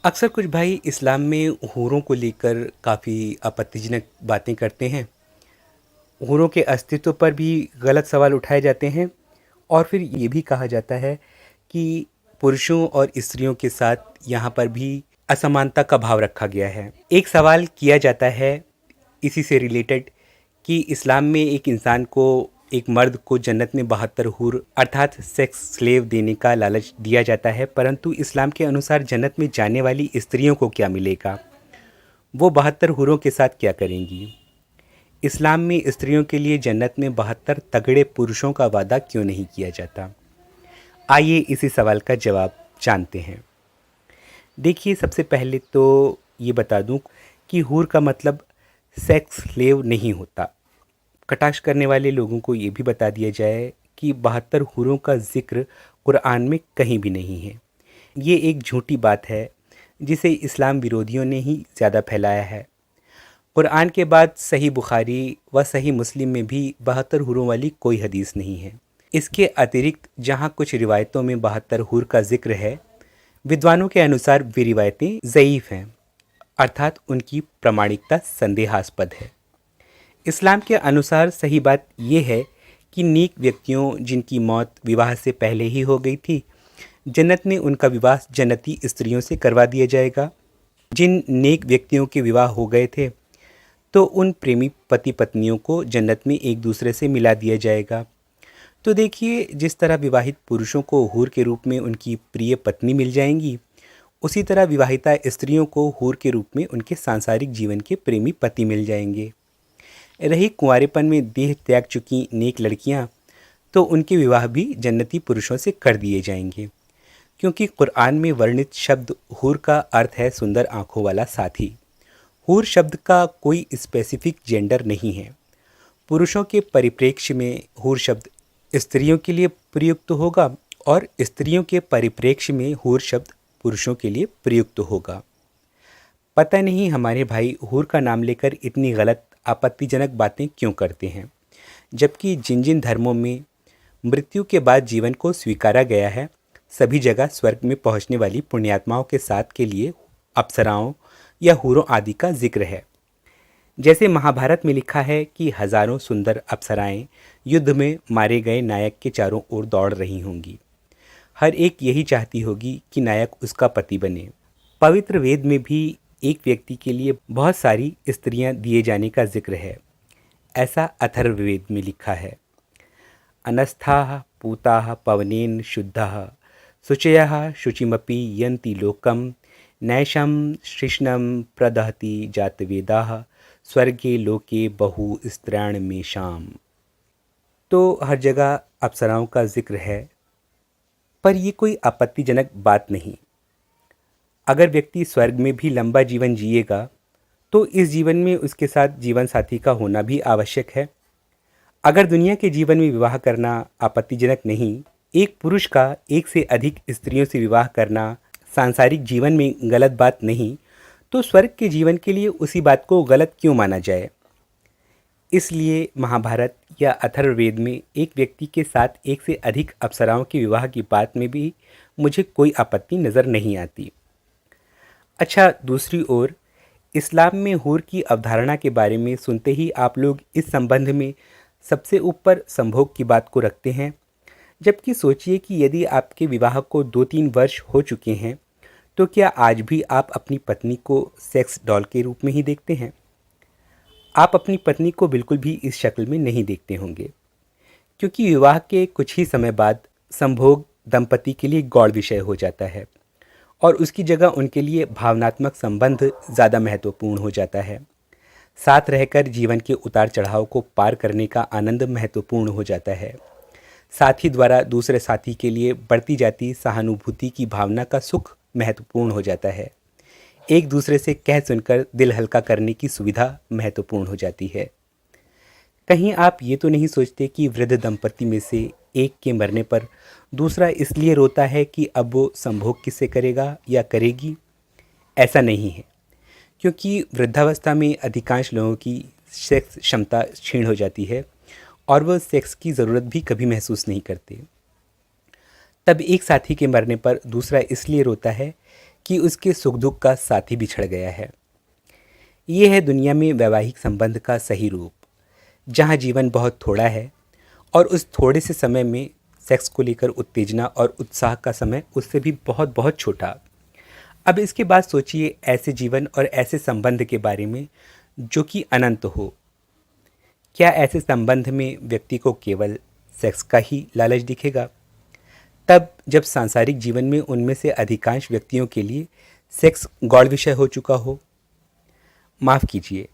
अक्सर कुछ भाई इस्लाम में हूरों को लेकर काफ़ी आपत्तिजनक बातें करते हैं। हूरों के अस्तित्व पर भी गलत सवाल उठाए जाते हैं और फिर ये भी कहा जाता है कि पुरुषों और स्त्रियों के साथ यहाँ पर भी असमानता का भाव रखा गया है। एक सवाल किया जाता है इसी से रिलेटेड कि इस्लाम में एक इंसान को, एक मर्द को जन्नत में 72 हूर अर्थात सेक्स स्लेव देने का लालच दिया जाता है, परंतु इस्लाम के अनुसार जन्नत में जाने वाली स्त्रियों को क्या मिलेगा? वो 72 हूरों के साथ क्या करेंगी? इस्लाम में स्त्रियों के लिए जन्नत में 72 तगड़े पुरुषों का वादा क्यों नहीं किया जाता? आइए इसी सवाल का जवाब जानते हैं। देखिए, सबसे पहले तो ये बता दूं कि हूर का मतलब सेक्स स्लेव नहीं होता। कटाक्ष करने वाले लोगों को ये भी बता दिया जाए कि 72 हूरों का जिक्र कुरान में कहीं भी नहीं है। ये एक झूठी बात है जिसे इस्लाम विरोधियों ने ही ज़्यादा फैलाया है। कुरान के बाद सही बुखारी व सही मुस्लिम में भी 72 हूरों वाली कोई हदीस नहीं है। इसके अतिरिक्त जहाँ कुछ रिवायतों में 72 हूर का जिक्र है, विद्वानों के अनुसार वे रिवायतें ज़ईफ़ हैं, अर्थात उनकी प्रामाणिकता संदेहास्पद है। इस्लाम के अनुसार सही बात यह है कि नेक व्यक्तियों जिनकी मौत विवाह से पहले ही हो गई थी, जन्नत में उनका विवाह जन्नती स्त्रियों से करवा दिया जाएगा। जिन नेक व्यक्तियों के विवाह हो गए थे तो उन प्रेमी पति पत्नियों को जन्नत में एक दूसरे से मिला दिया जाएगा। तो देखिए, जिस तरह विवाहित पुरुषों को हूर के रूप में उनकी प्रिय पत्नी मिल जाएंगी, उसी तरह विवाहिता स्त्रियों को हूर के रूप में उनके सांसारिक जीवन के प्रेमी पति मिल जाएंगे। रही कुंवारेपन में देह त्याग चुकी नेक लड़कियां, तो उनके विवाह भी जन्नती पुरुषों से कर दिए जाएंगे, क्योंकि कुरान में वर्णित शब्द हूर का अर्थ है सुंदर आँखों वाला साथी। हूर शब्द का कोई स्पेसिफिक जेंडर नहीं है। पुरुषों के परिप्रेक्ष्य में हूर शब्द स्त्रियों के लिए प्रयुक्त होगा और स्त्रियों के परिप्रेक्ष्य में हूर शब्द पुरुषों के लिए प्रयुक्त होगा। पता नहीं हमारे भाई हूर का नाम लेकर इतनी गलत आपत्तिजनक बातें क्यों करते हैं, जबकि जिन जिन धर्मों में मृत्यु के बाद जीवन को स्वीकारा गया है, सभी जगह स्वर्ग में पहुंचने वाली पुण्यात्माओं के साथ के लिए अप्सराओं या हूरों आदि का जिक्र है। जैसे महाभारत में लिखा है कि हजारों सुंदर अप्सराएं युद्ध में मारे गए नायक के चारों ओर दौड़ रही होंगी। हर एक यही चाहती होगी कि नायक उसका पति बने। पवित्र वेद में भी एक व्यक्ति के लिए बहुत सारी स्त्रियां दिए जाने का जिक्र है। ऐसा अथर्ववेद में लिखा है, अनस्थाः पूताः पवनेन शुद्धाः शुचयः शुचिमपि यन्ति लोकम नैशं शिष्णं प्रदहति जातवेदाः स्वर्गे लोके बहु स्त्रीण में शाम। तो हर जगह अप्सराओं का जिक्र है, पर ये कोई आपत्तिजनक बात नहीं। अगर व्यक्ति स्वर्ग में भी लंबा जीवन जिएगा तो इस जीवन में उसके साथ जीवन साथी का होना भी आवश्यक है। अगर दुनिया के जीवन में विवाह करना आपत्तिजनक नहीं, एक पुरुष का एक से अधिक स्त्रियों से विवाह करना सांसारिक जीवन में गलत बात नहीं, तो स्वर्ग के जीवन के लिए उसी बात को गलत क्यों माना जाए? इसलिए महाभारत या अथर्ववेद में एक व्यक्ति के साथ एक से अधिक अप्सराओं के विवाह की बात में भी मुझे कोई आपत्ति नज़र नहीं आती। अच्छा, दूसरी ओर इस्लाम में हूर की अवधारणा के बारे में सुनते ही आप लोग इस संबंध में सबसे ऊपर संभोग की बात को रखते हैं, जबकि सोचिए कि यदि आपके विवाह को 2-3 वर्ष हो चुके हैं, तो क्या आज भी आप अपनी पत्नी को सेक्स डॉल के रूप में ही देखते हैं? आप अपनी पत्नी को बिल्कुल भी इस शक्ल में नहीं देखते होंगे, क्योंकि विवाह के कुछ ही समय बाद संभोग दंपति के लिए गौड़ विषय हो जाता है और उसकी जगह उनके लिए भावनात्मक संबंध ज़्यादा महत्वपूर्ण हो जाता है। साथ रहकर जीवन के उतार चढ़ाव को पार करने का आनंद महत्वपूर्ण हो जाता है। साथी द्वारा दूसरे साथी के लिए बढ़ती जाती सहानुभूति की भावना का सुख महत्वपूर्ण हो जाता है। एक दूसरे से कह सुनकर दिल हल्का करने की सुविधा महत्वपूर्ण हो जाती है। कहीं आप ये तो नहीं सोचते कि वृद्ध दंपति में से एक के मरने पर दूसरा इसलिए रोता है कि अब वो संभोग किससे करेगा या करेगी? ऐसा नहीं है, क्योंकि वृद्धावस्था में अधिकांश लोगों की सेक्स क्षमता क्षीण हो जाती है और वह सेक्स की ज़रूरत भी कभी महसूस नहीं करते। तब एक साथी के मरने पर दूसरा इसलिए रोता है कि उसके सुख दुख का साथी बिछड़ गया है। ये है दुनिया में वैवाहिक संबंध का सही रूप, जहाँ जीवन बहुत थोड़ा है और उस थोड़े से समय में सेक्स को लेकर उत्तेजना और उत्साह का समय उससे भी बहुत बहुत छोटा। अब इसके बाद सोचिए ऐसे जीवन और ऐसे संबंध के बारे में जो कि अनंत हो। क्या ऐसे संबंध में व्यक्ति को केवल सेक्स का ही लालच दिखेगा? तब जब सांसारिक जीवन में उनमें से अधिकांश व्यक्तियों के लिए सेक्स गौड़ विषय हो चुका हो। माफ़ कीजिए,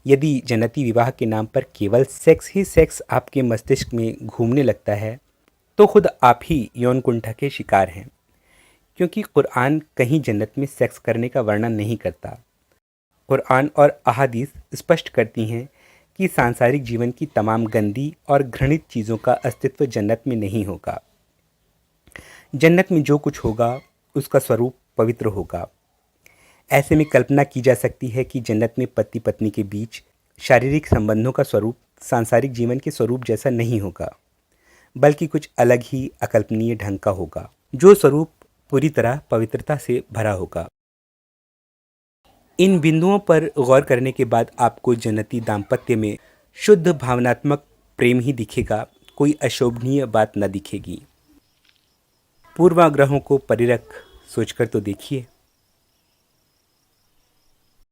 यदि जन्नती विवाह के नाम पर केवल सेक्स ही सेक्स आपके मस्तिष्क में घूमने लगता है तो खुद आप ही यौन कुंठा के शिकार हैं, क्योंकि कुरान कहीं जन्नत में सेक्स करने का वर्णन नहीं करता। कुरान और अहादीस स्पष्ट करती हैं कि सांसारिक जीवन की तमाम गंदी और घृणित चीज़ों का अस्तित्व जन्नत में नहीं होगा। जन्नत में जो कुछ होगा उसका स्वरूप पवित्र होगा। ऐसे में कल्पना की जा सकती है कि जन्नत में पति पत्नी के बीच शारीरिक संबंधों का स्वरूप सांसारिक जीवन के स्वरूप जैसा नहीं होगा, बल्कि कुछ अलग ही अकल्पनीय ढंग का होगा, जो स्वरूप पूरी तरह पवित्रता से भरा होगा। इन बिंदुओं पर गौर करने के बाद आपको जन्नती दाम्पत्य में शुद्ध भावनात्मक प्रेम ही दिखेगा, कोई अशोभनीय बात न दिखेगी। पूर्वाग्रहों को परे रख सोचकर तो देखिए।